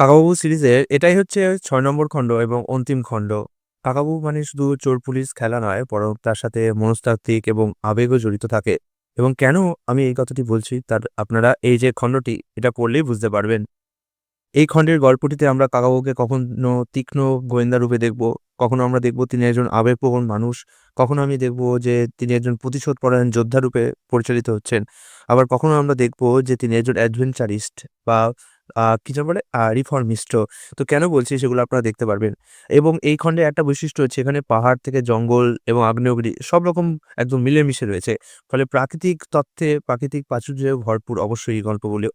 কাকাবাবু সিরিজের এটাই হচ্ছে ৬ নম্বর খণ্ড এবং অন্তিম খণ্ড। কাকাবাবু মানে শুধু চোর পুলিশ খেলা নয়, বরং তার সাথে মনস্তাত্ত্বিক এবং আবেগও জড়িত থাকে। এবং কেন আমি এই কথাটি বলছি তার আপনারা এই যে খণ্ডটি এটা পড়লেই বুঝতে পারবেন। এই খণ্ডের গল্পটিতে আমরা কাকাবাবুকে কখনো তীক্ষ্ণ গোয়েন্দা রূপে দেখব, কখনো আমরা দেখব তিনি একজন আবেগপ্রবণ মানুষ, কখনো আমি দেখব যে তিনি একজন প্রতিশোধ পরায়ণ যোদ্ধা রূপে পরিচালিত হচ্ছেন। আবার কখনো আমরা দেখব যে তিনি একজন অ্যাডভেঞ্চারিস্ট বা কি যেন বলে রিফর্মিস্টও। তো কেন বলছি সেগুলো আপনারা দেখতে পারবেন। এবং এই খণ্ডে একটা বৈশিষ্ট্য হচ্ছে এখানে পাহাড় থেকে জঙ্গল এবং আগ্নেয়গিরি সব রকম একদম মিলেমিশে রয়েছে। ফলে প্রাকৃতিক তত্ত্বে, প্রাকৃতিক প্রাচুর্যে ভরপুর অবশ্যই এই গল্পগুলো।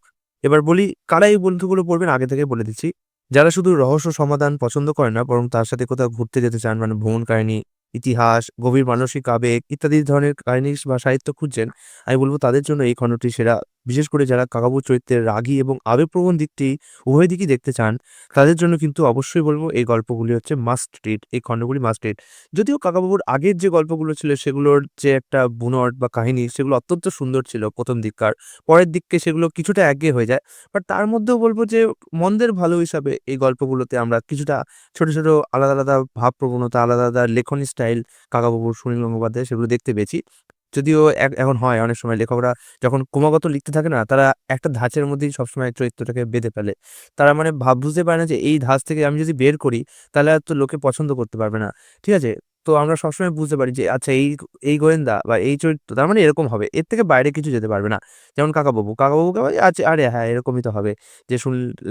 এবার বলি কারা এই বন্ধুগুলো পড়বেন আগে থেকে বলে দিচ্ছি। যারা শুধু রহস্য সমাধান পছন্দ করে না, বরং তার সাথে কোথাও ঘুরতে যেতে চান মানে ভ্রমণ কাহিনী, ইতিহাস, গভীর মানসিক আবেগ ইত্যাদি ধরনের কাহিনী বা সাহিত্য খুঁজছেন, আমি বলব তাদের জন্য এই খণ্ডটি সেরা। বিশেষ করে যারা কাকাবু চরিত্রের রাগী এবং আবেগপ্রবণ দিকটি উভয় দিকই দেখতে চান, তাদের জন্য কিন্তু অবশ্যই বলব এই গল্পগুলি হচ্ছে মাস্ট রিড, এই খণ্ডগুলি মাস্ট রিড। যদিও কাকাবাবুর আগের যে গল্পগুলো ছিল সেগুলোর যে একটা বুনট বা কাহিনী সেগুলো অত্যন্ত সুন্দর ছিল ১ম দিককার। পরের দিকে সেগুলো কিছুটা একঘেয়ে হয়ে যায়। বাট তার মধ্যেও বলব যে মন্দের ভালো হিসাবে এই গল্পগুলোতে আমরা কিছুটা ছোট, ছোট আলাদা, আলাদা ভাবপ্রবণতা, আলাদা, আলাদা লেখনী স্টাইল কাকাবাবুর, সুনীল গঙ্গোপাধ্যায় সেগুলো দেখতে পেয়েছি। যদিও এখন হয় অনেক সময় লেখকরা যখন ক্রমাগত লিখতে থাকে না, তারা একটা ধাঁচের মধ্যেই সবসময় চরিত্রটাকে বেঁধে ফেলে। তারা মানে বুঝতে পারে না যে এই ধাঁচ থেকে আমি যদি বের করি তাহলে আর তো লোকে পছন্দ করতে পারবে না। ঠিক আছে? তো আমরা সবসময় বুঝতে পারি যে আচ্ছা এই গোয়েন্দা বা এই চরিত্র তার মানে এরকম হবে। এর থেকে বাইরে কিছু যেতে পারবে না। যেমন কাকাবাবু। কাকাবাবুকে ভাই আচ্ছা আরে হ্যাঁ, এরকমই তো হবে। যে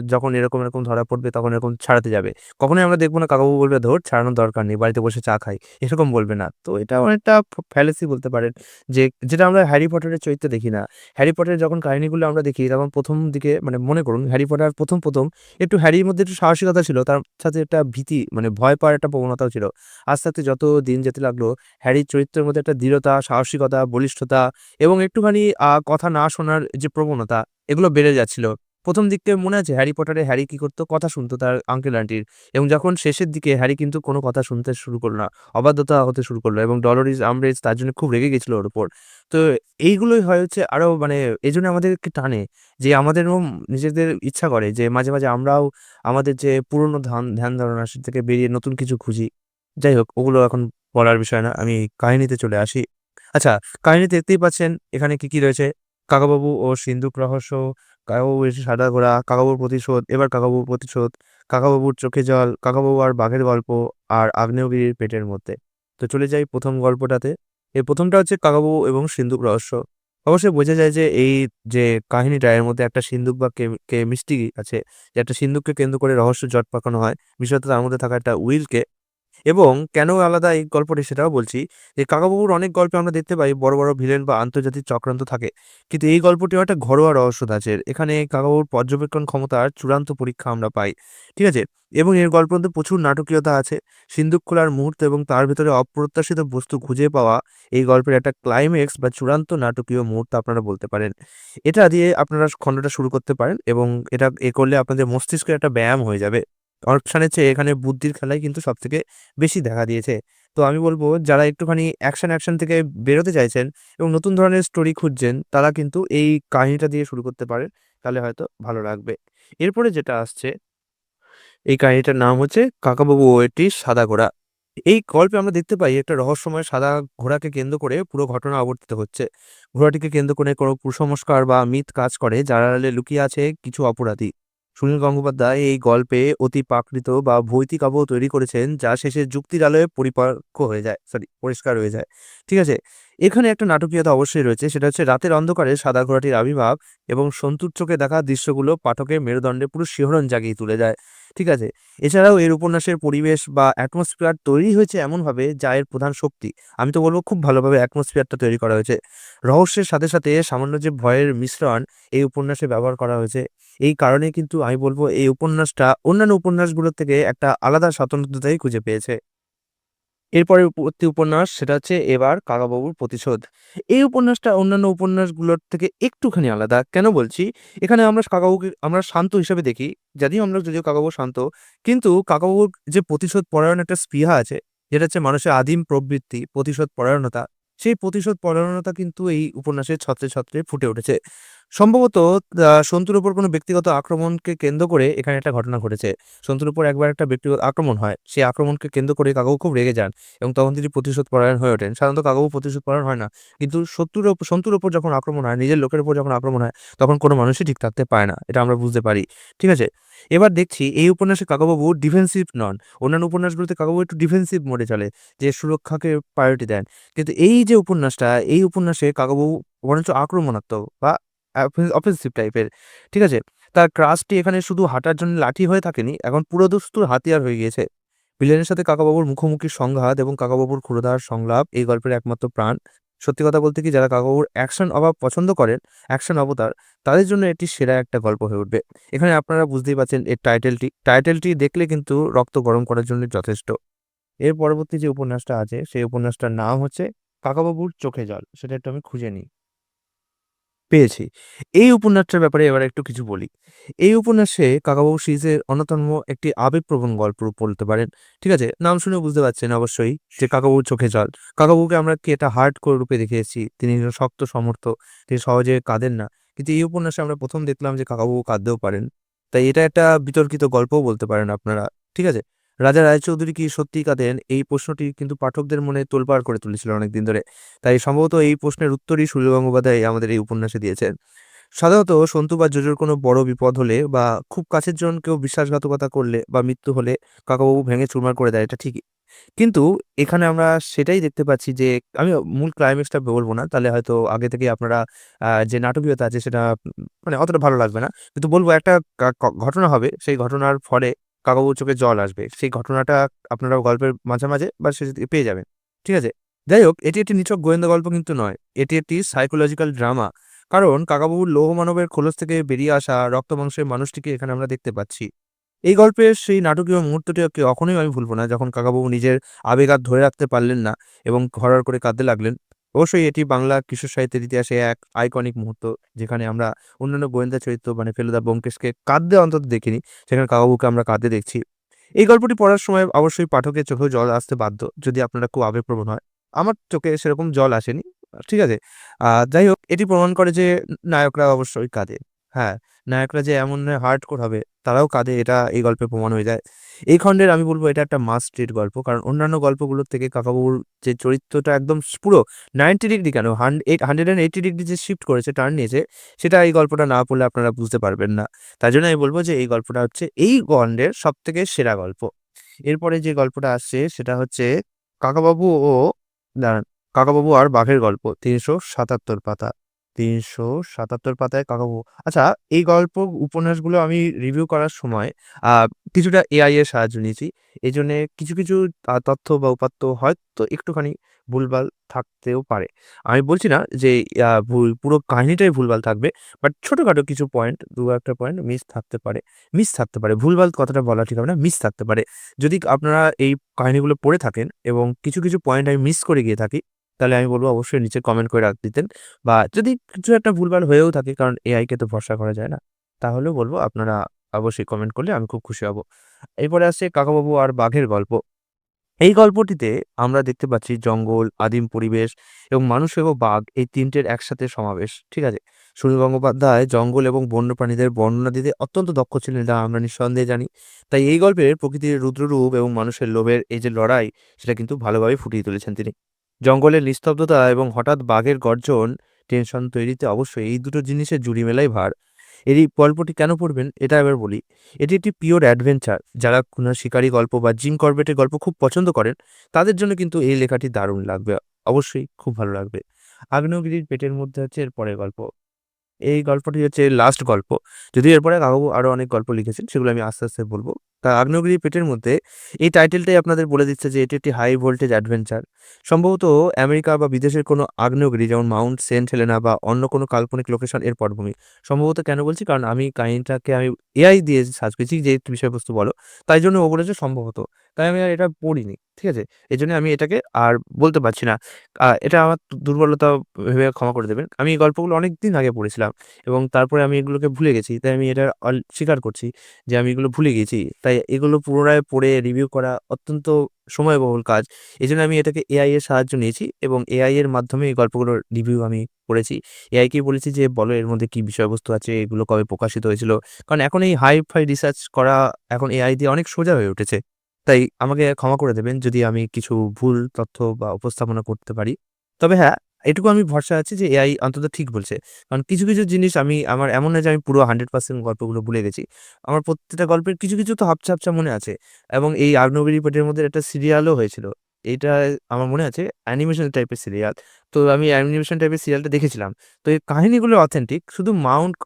যখন এরকম, এরকম ধরা পড়বে তখন এরকম ছাড়াতে যাবে। কখনোই আমরা দেখব না কাকাবাবু বলবে, "ধুর ছাড়ানোর দরকার নেই। বাড়িতে বসে চা খাই।" এরকম বলবে না। তো এটা অনেকটা ফ্যালাসি বলতে পারেন যে, যেটা আমরা হ্যারি পটারের চরিত্রে দেখি না। হ্যারি পটারের যখন কাহিনীগুলো আমরা দেখি তখন ১ম দিকে মানে মনে করুন হ্যারি পটার ১ম একটু হ্যারির মধ্যে একটু সাহসিকতা ছিল। তার সাথে একটা ভীতি মানে ভয় পাওয়ার একটা প্রবণতাও ছিল। আস্তে, আস্তে যত দিন যেতে লাগলো হ্যারির চরিত্রের মধ্যে একটা দৃঢ়তা, সাহসিকতা, বলিষ্ঠতা এবং একটুখানি কথা না শোনার যে প্রবণতা এগুলো বেড়ে যাচ্ছিল। ১ম দিকে মনে আছে হ্যারি পটারে হ্যারি কি করত? কথা শুনতো তার আঙ্কেল আন্টির এবং যখন শেষের দিকে হ্যারি কিন্তু কোনো কথা শুনতে শুরু করল না। অবাধ্যতা হতে শুরু করলো এবং ডলোরিস আম্ব্রেজ তার জন্য খুব রেগে গেছিল ওর উপর। তো এইগুলোই হয় হচ্ছে আরো মানে এজন্য আমাদেরকে টানে যে আমাদেরও নিজেদের ইচ্ছা করে যে মাঝে, মাঝে আমরাও আমাদের যে পুরনো ধ্যান ধারণা সে থেকে বেরিয়ে নতুন কিছু খুঁজি। যাই হোক ওগুলো এখন বলার বিষয় না। আমি কাহিনীতে চলে আসি। আচ্ছা, কাহিনীতে দেখতেই পাচ্ছেন এখানে কি, কি রয়েছে। কাকাবাবু ও সিন্দুক রহস্য, কাকাবাবু এসে সাদা ঘোড়া, কাকাবাবুর প্রতিশোধ, এবার কাকাবাবুর প্রতিশোধ, কাকাবাবুর চোখে জল, কাকাবাবু আর বাঘের গল্প, আর আগ্নেয়গিরির পেটের মধ্যে। তো চলে যাই ১ম গল্পটাতে। এর ১ম টা হচ্ছে কাকাবাবু এবং সিন্দুক রহস্য। অবশ্যই বোঝা যায় যে এই যে কাহিনীটা এর মধ্যে একটা সিন্দুক বা কেমিস্ট্রি আছে। যে একটা সিন্দুককে কেন্দ্র করে রহস্য জট পাকানো হয়। বিশেষত তার মধ্যে থাকা একটা উইলকে এবং কেন আলাদা এই গল্পটি সেটাও বলছি যে কাকাবাবুর অনেক গল্পে আমরা দেখতে পাই বড়, বড় ভিলেন বা আন্তর্জাতিক চক্রান্ত থাকে। কিন্তু এই গল্পটিও একটা ঘরোয়া রহস্য ধাঁচের। এখানে কাকাবাবুর পর্যবেক্ষণ ক্ষমতার চূড়ান্ত পরীক্ষা আমরা পাই। ঠিক আছে? এবং এর গল্পের মধ্যে প্রচুর নাটকীয়তা আছে। সিন্দুক খোলার মুহূর্ত এবং তার ভেতরে অপ্রত্যাশিত বস্তু খুঁজে পাওয়া এই গল্পের একটা ক্লাইম্যাক্স বা চূড়ান্ত নাটকীয় মুহূর্ত আপনারা বলতে পারেন। এটা দিয়ে আপনারা খণ্ডটা শুরু করতে পারেন এবং এ করলে আপনাদের মস্তিষ্কের একটা ব্যায়াম হয়ে যাবে। অকশানের চেয়ে এখানে বুদ্ধির খেলাই কিন্তু সবথেকে বেশি দেখা দিয়েছে। তো আমি বলব যারা একটুখানি অ্যাকশন থেকে বেরোতে চাইছেন এবং নতুন ধরনের স্টোরি খুঁজছেন, তারা কিন্তু এই কাহিনীটা দিয়ে শুরু করতে পারেন। তাহলে হয়তো ভালো লাগবে। এরপরে যেটা আসছে, এই কাহিনীটার নাম হচ্ছে 'কাকাবাবু ও একটি সাদা ঘোড়া'। এই গল্পে আমরা দেখতে পাই একটা রহস্যময় সাদা ঘোড়াকে কেন্দ্র করে পুরো ঘটনা আবর্তিত হচ্ছে। ঘোড়াটিকে কেন্দ্র করে কোনো কুসংস্কার বা মিথ কাজ করে যার আড়ালে লুকিয়ে আছে কিছু অপরাধী। সুনীল গঙ্গোপাধ্যায় এই গল্পে অতি প্রাকৃত বা ভৌতিক আবহ তৈরি করেছেন যা শেষে যুক্তির আলোয় পরিষ্কার হয়ে যায়। ঠিক আছে? এখানে একটা নাটকীয়তা অবশ্যই রয়েছে সেটা হচ্ছে রাতের অন্ধকারে সাদা ঘোড়াটির আবির্ভাব এবং সন্তুর চোখে দেখা দৃশ্যগুলো পাঠকের মেরুদণ্ডে পুরো শিহরণ জাগিয়ে তুলে দেয়। ঠিক আছে? এছাড়াও এর উপন্যাসের পরিবেশ বা অ্যাটমসফিয়ার তৈরি হয়েছে এমনভাবে যা এর প্রধান শক্তি। আমি তো বলব খুব ভালোভাবে অ্যাটমসফিয়ারটা তৈরি করা হয়েছে। রহস্যের সাথে, সাথে সামান্য যে ভয়ের মিশ্রণ এই উপন্যাসে ব্যবহার করা হয়েছে। এই কারণে কিন্তু আমি বলব এই উপন্যাসটা অন্যান্য উপন্যাসগুলোর থেকে একটা আলাদা স্বতন্ত্রতাই খুঁজে পেয়েছে। এরপরে পরবর্তী উপন্যাস সেটা হচ্ছে এবার কাকাবাবুর প্রতিশোধ। এই উপন্যাসটা অন্যান্য উপন্যাসগুলোর থেকে একটুখানি আলাদা। কেন বলছি? এখানে আমরা কাকাবাবুকে আমরা শান্ত হিসেবে দেখি। যদিও কাকাবাবু শান্ত, কিন্তু কাকাবাবুর যে প্রতিশোধ পরায়ণ একটা স্পৃহা আছে, যেটা হচ্ছে মানুষের আদিম প্রবৃত্তি, প্রতিশোধ পরায়ণতা। সেই প্রতিশোধ পরায়ণতা কিন্তু এই উপন্যাসের ছত্রে, ছত্রে ফুটে উঠেছে। সম্ভবত সন্তুর উপর কোনো ব্যক্তিগত আক্রমণকে কেন্দ্র করে এখানে একটা ঘটনা ঘটেছে। সন্তুর উপর একবার একটা ব্যক্তিগত আক্রমণ হয়। সেই আক্রমণকে কেন্দ্র করে কাকাবাবু খুব রেগে যান এবং তখন তিনি প্রতিশোধ পরায়ণ হয়ে ওঠেন। সাধারণত কাকাবাবু প্রতিশোধ পরায়ণ হয় না। কিন্তু সন্তুর উপর যখন আক্রমণ হয়, নিজের লোকের উপর যখন আক্রমণ হয়, তখন কোনো মানুষই ঠিক থাকতে পারে না। এটা আমরা বুঝতে পারি। ঠিক আছে? এবার দেখছি এই উপন্যাসে কাকাবাবু ডিফেন্সিভ নন। অন্যান্য উপন্যাসগুলোতে কাকাবাবু একটু ডিফেন্সিভ মোডে চলে, যে সুরক্ষাকে প্রায়োরিটি দেন। কিন্তু এই যে উপন্যাসটা, এই উপন্যাসে কাকাবাবু বরঞ্চ আক্রমণাত্মক বা অফেন্সিভ টাইপের। ঠিক আছে? তার ক্রাশটি এখানে শুধু হাঁটার জন্য লাঠি হয়ে থাকেনি, এখন পুরোদস্তুর হাতিয়ার হয়ে গিয়েছে। ভিলেনের সাথে কাকাবাবুর মুখোমুখি সংঘাত এবং কাকাবাবুর ক্ষুরধার সংলাপ এই গল্পের একমাত্র প্রাণ। সত্যি কথা বলতে কি, যারা কাকাবাবুর অ্যাকশন অভাব পছন্দ করেন, অ্যাকশন অবতার, তাদের জন্য এটি সেরা একটা গল্প হয়ে উঠবে। এখানে আপনারা বুঝতেই পারছেন এর টাইটেলটি দেখলে কিন্তু রক্ত গরম করার জন্য যথেষ্ট। এর পরবর্তী যে উপন্যাসটা আছে, সেই উপন্যাসটার নাম হচ্ছে কাকাবাবুর চোখে জল। সেটা একটু আমি খুঁজে নিই। পেয়েছি। এই উপন্যাসটার ব্যাপারে এবার একটু কিছু বলি। এই উপন্যাসে কাকাবাবু সিরিজের অন্যতম একটি আবেগপ্রবণ গল্প বলতে পারেন। ঠিক আছে? নাম শুনে বুঝতে পারছেন অবশ্যই যে কাকাবাবুর চোখে জল। কাকাবাবুকে আমরা কি একটা হার্ডকোর রূপে দেখিয়েছি। তিনি শক্ত সমর্থ, তিনি সহজে কাঁদেন না। কিন্তু এই উপন্যাসে আমরা ১ম দেখলাম যে কাকাবাবু কাঁদতেও পারেন। তাই এটা একটা বিতর্কিত গল্পও বলতে পারেন আপনারা। ঠিক আছে? রাজা রায়চৌধুরী কি সত্যিই কাঁদেন? এই প্রশ্নটি কিন্তু পাঠকদের মনে তোলপাড় করে তুলেছিল অনেকদিন ধরে। তাই সম্ভবত এই প্রশ্নের উত্তরই সুনীল গঙ্গোপাধ্যায় আমাদের এই উপন্যাসে দিয়েছেন। সাধারণত সন্তু বা জোজোর কোনো বড় বিপদ হলে বা খুব কাছের জন কেউ বিশ্বাসঘাতকতা করলে বা মৃত্যু হলে কাকাবাবু ভেঙে চুরমার করে দেয়, এটা ঠিকই। কিন্তু এখানে আমরা সেটাই দেখতে পাচ্ছি যে আমি মূল ক্লাইম্যাক্সটা বলব না। তাহলে হয়তো আগে থেকেই আপনারা যে নাটকীয়তা আছে সেটা মানে অতটা ভালো লাগবে না। কিন্তু বলব একটা ঘটনা হবে। সেই ঘটনার ফলে কাকাবাবুর চোখে জল আসবে। সেই ঘটনাটা আপনারা গল্পের মাঝে বা শেষের দিকে পেয়ে যাবেন। ঠিক আছে? যাই হোক, এটি একটি নিছক গোয়েন্দা গল্প কিন্তু নয়। এটি একটি সাইকোলজিক্যাল ড্রামা। কারণ কাকাবাবুর লৌহ মানবের খোলস থেকে বেরিয়ে আসা রক্ত মাংসের মানুষটিকে এখানে আমরা দেখতে পাচ্ছি। এই গল্পের সেই নাটকীয় মুহূর্তটি কখনোই আমি ভুলব না, যখন কাকাবাবু নিজের আবেগ আর ধরে রাখতে পারলেন না এবং ঘড়ার করে কাঁদতে লাগলেন। অবশ্যই এটি বাংলা কিশোর সাহিত্যের ইতিহাসে এক আইকনিক মুহূর্ত, যেখানে আমরা অন্যান্য গোয়েন্দা চরিত্র মানে ফেলুদা ব্যোমকেশকে কাঁদতে অন্তত দেখিনি, সেখানে কাকাবাবুকে আমরা কাঁদতে দেখছি। এই গল্পটি পড়ার সময় অবশ্যই পাঠকের চোখেও জল আসতে বাধ্য, যদি আপনারা খুব আবেগপ্রবণ হয়। আমার চোখে সেরকম জল আসেনি। ঠিক আছে? যাই হোক, এটি প্রমাণ করে যে নায়করা অবশ্যই কাঁদে। হ্যাঁ, নায়করা যে এমন হার্ডকোর হবে, তারাও কাঁদে, এটা এই গল্পে প্রমাণ হয়ে যায়। এই খণ্ডের আমি বলব এটা একটা মাস্ট রিড গল্প। কারণ অন্যান্য গল্পগুলোর থেকে কাকাবাবুর যে চরিত্রটা একদম পুরো 90 ডিগ্রি কেন 180 ডিগ্রি যে শিফট করেছে, টার্ন নিয়েছে, সেটা এই গল্পটা না পড়লে আপনারা বুঝতে পারবেন না। তাই জন্য আমি বলব যে এই গল্পটা হচ্ছে এই খণ্ডের সবথেকে সেরা গল্প। এরপরে যে গল্পটা আসছে সেটা হচ্ছে কাকাবাবু ও দাঁড়ান, কাকাবাবু আর বাঘের গল্প, ৩৭৭ পাতা। ৩৭৭ পাতায় কাকাবাবু। আচ্ছা, এই উপন্যাসগুলো আমি রিভিউ করার সময় আ কিছুটা এআই এর সাহায্য নিয়েছি। এজন্যে কিছু তথ্য বা উপাত্ত হয়তো একটুখানি ভুলভাল থাকতেও পারে। আমি বলছি না যে পুরো কাহিনীটাই ভুলভাল থাকবে। বাট ছোটখাটো কিছু পয়েন্ট, ২-১ টা পয়েন্ট মিস থাকতে পারে। ভুলভাল কথাটা বলা ঠিক হবে না, মিস থাকতে পারে। যদি আপনারা এই কাহিনীগুলো পড়ে থাকেন এবং কিছু পয়েন্ট আমি মিস করে গিয়ে থাকি, তাহলে আমি বলব অবশ্যই নিচে কমেন্ট করে দিতেন। বা যদি কিছু একটা ভুলভাল হয়েও থাকে, কারণ এআই কে তো ভরসা করা যায় না, তাহলেও বলব আপনারা অবশ্যই কমেন্ট করলে আমি খুব খুশি হব। এরপরে আসছে কাকাবাবু আর বাঘের গল্প। এই গল্পটিতে আমরা দেখতে পাচ্ছি জঙ্গল, আদিম পরিবেশ এবং মানুষ এবং বাঘ, এই ৩ টের একসাথে সমাবেশ। ঠিক আছে? সুনীল গঙ্গোপাধ্যায় জঙ্গল এবং বন্যপ্রাণীদের বর্ণনা দিতে অত্যন্ত দক্ষ ছিলেন, এটা আমরা নিঃসন্দেহে জানি। তাই এই গল্পের প্রকৃতির রুদ্ররূপ এবং মানুষের লোভের এই যে লড়াই, সেটা কিন্তু ভালোভাবে ফুটিয়ে তুলেছেন তিনি। জঙ্গলের নিস্তব্ধতা এবং হঠাৎ বাঘের গর্জন টেনশন তৈরিতে অবশ্যই এই দুটো জিনিসের জুড়ি মেলাই ভার। এই গল্পটি কেন পড়বেন এটা এবার বলি। এটি একটি পিওর অ্যাডভেঞ্চার। যারা কোনো শিকারী গল্প বা জিম করবেটের গল্প খুব পছন্দ করেন, তাদের জন্য কিন্তু এই লেখাটি দারুণ লাগবে। অবশ্যই খুব ভালো লাগবে। আগ্নেয়গিরির পেটের মধ্যে হচ্ছে এর পরের গল্প। এই গল্পটি হচ্ছে লাস্ট গল্প। যদিও এরপরে কাকাবাবু আরো অনেক গল্প লিখেছেন, সেগুলো আমি আস্তে বলব। তা আগ্নেয়গিরি পেটের মধ্যে এই টাইটেলটাই আপনাদের বলে দিচ্ছে যে এটি একটি হাই ভোল্টেজ অ্যাডভেঞ্চার। সম্ভবত আমেরিকা বা বিদেশের কোনো আগ্নেয়গিরি, যেমন মাউন্ট সেন্ট হেলেনা বা অন্য কোনো কাল্পনিক লোকেশন এর পটভূমি। সম্ভবত কেন বলছি? কারণ আমি কাহিনীটাকে এআই দিয়ে সার্চ করেছি যে একটু বিষয়বস্তু বলো। তাই জন্য ও বলেছে সম্ভবত। তাই আমি আর এটা পড়িনি। ঠিক আছে? এজন্য আমি এটাকে আর বলতে পারছি না। এটা আমার দুর্বলতা ভেবে ক্ষমা করে দেবেন। আমি এই গল্পগুলো অনেকদিন আগে পড়েছিলাম এবং তারপরে আমি এগুলোকে ভুলে গেছি। তাই আমি এটা স্বীকার করছি যে আমি এগুলো ভুলে গিয়েছি। তাই এগুলো পুনরায় পড়ে রিভিউ করা অত্যন্ত সময়বহুল কাজ। এজন্য আমি এটাকে এআই এর সাহায্য নিয়েছি এবং এআই এর মাধ্যমে এই গল্পগুলোর রিভিউ আমি করেছি। এআইকে বলেছি যে, "বলো এর মধ্যে কি বিষয়বস্তু আছে, এগুলো কবে প্রকাশিত হয়েছিল?" কারণ এখন এই হাই-ফাই রিসার্চ করা এখন এআই দিয়ে অনেক সোজা হয়ে উঠেছে। তাই আমাকে ক্ষমা করে দেবেন যদি আমি কিছু ভুল তথ্য বা উপস্থাপনা করতে পারি। তবে হ্যাঁ, এটুকু আমি ভরসা আছি যে এআই অন্তত ঠিক বলছে। কারণ কিছু জিনিস আমার এমন না যে আমি পুরো 100% গল্পগুলো ভুলে গেছি। আমার প্রত্যেকটা গল্পের কিছু তো হাবছা মনে আছে এবং এই 'আগ্নেয়গিরি' পেটের মধ্যে একটা সিরিয়ালও হয়েছিল। এইটা আমার মনে আছে অ্যানিমেশন টাইপের সিরিয়াল। তো আমি অ্যানিমেশন টাইপের সিরিয়ালটা দেখেছিলাম। তো এই কাহিনীগুলো অথেন্টিক। শুধু মাউন্ট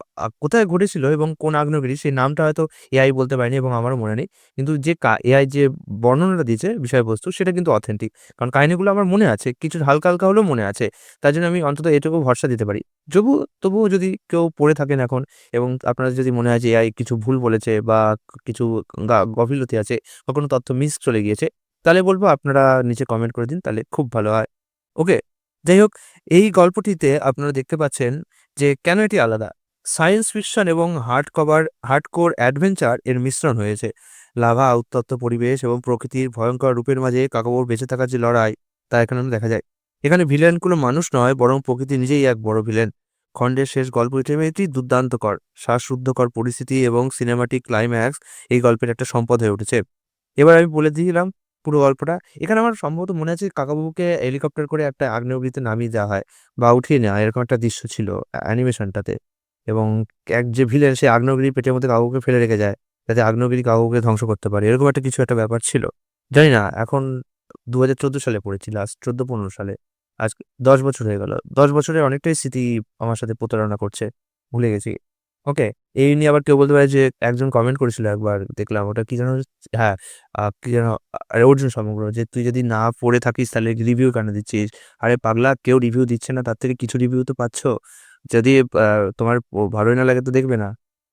কোথায় ঘটেছিল এবং কোন আগ্নেয়গিরি সেই নামটা হয়তো এআই বলতে পারেনি এবং আমারও মনে নেই। কিন্তু যে এআই যে বর্ণনাটা দিয়েছে বিষয়বস্তু সেটা কিন্তু অথেন্টিক। কারণ কাহিনীগুলো আমার মনে আছে। কিছু হালকা হলেও মনে আছে। তার জন্য আমি অন্তত এটুকু ভরসা দিতে পারি। তবুও যদি কেউ পড়ে থাকেন এখন এবং আপনার যদি মনে হয় যে এআই কিছু ভুল বলেছে বা কিছু গাফিলতি আছে বা কোনো তথ্য মিস চলে গিয়েছে, তাহলে বলব আপনারা নিচে কমেন্ট করে দিন তাহলে খুব ভালো হয়। ওকে? যাই হোক এই গল্পটিতে আপনারা দেখতে পাচ্ছেন যে কেন এটি আলাদা। সায়েন্স ফিকশন এবং হার্ডকোর অ্যাডভেঞ্চার এর মিশ্রণ হয়েছে। লাভা, উত্তপ্ত পরিবেশ এবং প্রকৃতির ভয়ঙ্কর রূপের মাঝে কাকাবাবুর বেঁচে থাকার যে লড়াই, তা এখানে দেখা যায়। এখানে ভিলেন কোনো মানুষ নয়, বরং প্রকৃতি নিজেই এক বড় ভিলেন। খণ্ডের শেষ গল্প হিসেবে এটি দুর্দান্তকর, শ্বাসরুদ্ধকর পরিস্থিতি এবং সিনেমাটিক ক্লাইম্যাক্স এই গল্পের একটা সম্পদ হয়ে উঠেছে। এবার আমি বলে দিলাম পুরো গল্পটা। এখানে আমার সম্ভবত মনে আছে কাকাবাবুকে হেলিকপ্টার করে একটা আগ্নেয়গিরিতে নামিয়ে দেওয়া হয় বা উঠিয়ে নেওয়া হয়, এরকম একটা দৃশ্য ছিল অ্যানিমেশনটাতে। এবং এক যে ভিলেন সে আগ্নেয়গিরির পেটের মধ্যে কাকাবাবুকে ফেলে রেখে যায়। যাতে আগ্নেয়গিরি কাকাবাবুকে ধ্বংস করতে পারে। এরকম একটা কিছু একটা ব্যাপার ছিল। জানি না এখন ২০১৪ সালে পড়েছি লাস্ট ১৪-১৫ সালে। আজ ১০ বছর হয়ে গেল। ১০ বছরের অনেকটাই স্মৃতি আমার সাথে প্রতারণা করছে। ভুলে গেছি। ওকে? এই নিয়ে আবার কেউ বলতে পারে যে একজন কমেন্ট করেছিল একবার দেখলাম ওটা কি যেন হ্যাঁ, কি যেন অর্জুন সমগ্র যে, "তুই যদি না পড়ে থাকিস তাহলে রিভিউ কেন দিচ্ছিস? আরে পাগলা কেউ রিভিউ দিচ্ছে না তার থেকে কিছু রিভিউ তো পাচ্ছ। যদি তোমার ভালোই না লাগে তো দেখবে না।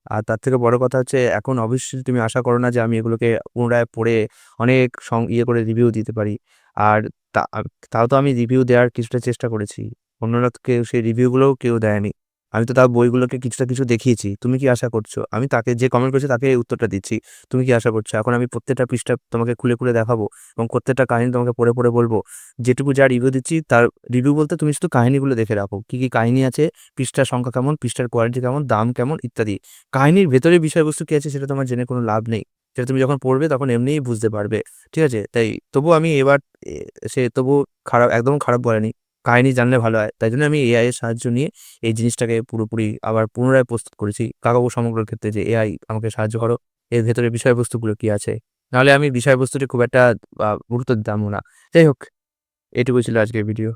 আর তার থেকে বড় কথা হচ্ছে এখন অবশ্যই তুমি আশা করো না যে আমি এগুলোকে পুনরায় পড়ে অনেক ইয়ে করে রিভিউ দিতে পারি। আর তা তাও তো আমি রিভিউ দেওয়ার কিছুটা চেষ্টা করেছি। অন্যরা তো কেউ সেই রিভিউ গুলোও কেউ দেয়নি। আমি তো তাও বইগুলোকে কিছুটা কিছু দেখিয়েছি। তুমি কি আশা করছো? আমি তাকে যে কমেন্ট করেছে তাকে এই উত্তরটা দিচ্ছি। তুমি কি আশা করছো? এখন আমি প্রত্যেকটা পৃষ্ঠা তোমাকে খুলে দেখাবো এবং প্রত্যেকটা কাহিনী তোমাকে পড়ে বলব। যেটুকু যা রিভিউ দিচ্ছি তার রিভিউ বলতে তুমি শুধু কাহিনীগুলো দেখে রাখো। কি কাহিনী আছে, পৃষ্ঠার সংখ্যা কেমন, পৃষ্ঠার কোয়ালিটি কেমন, দাম কেমন ইত্যাদি। কাহিনীর ভেতরে বিষয়বস্তু কি আছে সেটা তোমার জেনে কোনো লাভ নেই। সেটা তুমি যখন পড়বে তখন এমনিই বুঝতে পারবে। ঠিক আছে? তাই তবুও আমি এবার এ সে তবুও একদম খারাপ বলেনি। কাহিনী জানলে ভালো হয়। তাই জন্য আমি এআই এর সাহায্য নিয়ে এই জিনিসটাকে পুরোপুরি আবার পুনরায় প্রস্তুত করেছি। কাকাবাবু সমগ্রর ক্ষেত্রে যে এআই আমাকে সাহায্য করো। এর ভেতরে বিষয়বস্তুগুলো কি আছে? নাহলে আমি বিষয়বস্তুটি খুব একটা গুরুত্ব দিতামও না। যাই হোক, এটুকুই ছিল আজকের ভিডিও।